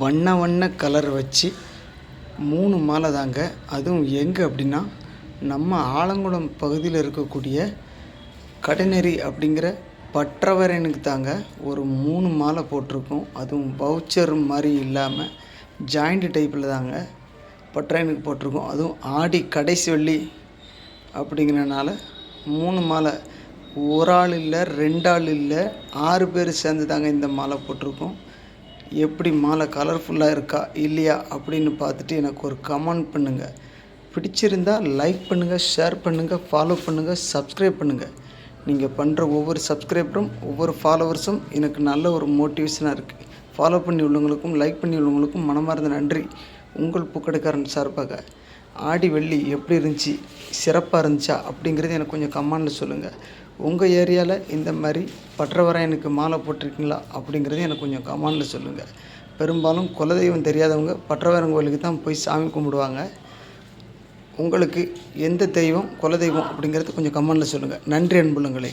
வண்ண வண்ண கலர் வச்சு 3 மாலை தாங்க. அதுவும் எங்கே அப்படின்னா, நம்ம ஆலங்குளம் பகுதியில் இருக்கக்கூடிய கடைநெறி அப்படிங்கிற பற்றவரையனுக்கு தாங்க ஒரு 3 மாலை போட்டிருக்கோம். அதுவும் பவுச்சர் மாதிரி இல்லாமல் ஜாயிண்ட் டைப்பில் தாங்க பற்றவனுக்கு போட்டிருக்கோம். அதுவும் ஆடி கடைசி வெள்ளி அப்படிங்கிறனால 3 மாலை. ஒரு ஆள் இல்லை, 2 ஆள் இல்லை, 6 பேர் சேர்ந்து தாங்க இந்த மாலை போட்டிருக்கோம். எப்படி மாலை கலர்ஃபுல்லாக இருக்கா இல்லையா அப்படின்னு பார்த்துட்டு எனக்கு ஒரு கமெண்ட் பண்ணுங்கள். பிடிச்சிருந்தால் லைக் பண்ணுங்கள், ஷேர் பண்ணுங்கள், ஃபாலோ பண்ணுங்கள், சப்ஸ்கிரைப் பண்ணுங்கள். நீங்கள் பண்ணுற ஒவ்வொரு சப்ஸ்கிரைபரும் ஒவ்வொரு ஃபாலோவர்ஸும் எனக்கு நல்ல ஒரு மோட்டிவேஷனாக இருக்குது. ஃபாலோ பண்ணி உள்ளவங்களுக்கும் லைக் பண்ணி உள்ளவங்களுக்கும் மனமார்ந்த நன்றி. உங்கள் பூக்கடைக்காரன் சார்பாக. ஆடி வெள்ளி எப்படி இருந்துச்சு, சிறப்பாக இருந்துச்சா அப்படிங்கிறது எனக்கு கொஞ்சம் கமெண்டில் சொல்லுங்கள். உங்கள் ஏரியாவில் இந்த மாதிரி பற்றவரையனுக்கு மாலை போட்டிருக்கீங்களா அப்படிங்கிறது எனக்கு கொஞ்சம் கமெண்டில் சொல்லுங்கள். பெரும்பாலும் குலதெய்வம் தெரியாதவங்க பற்றவரையன் கோயிலுக்கு தான் போய் சாமி கும்பிடுவாங்க. உங்களுக்கு எந்த தெய்வம் குலதெய்வம் அப்படிங்கிறது கொஞ்சம் கமெண்டில் சொல்லுங்கள். நன்றி அன்புள்ளங்களே.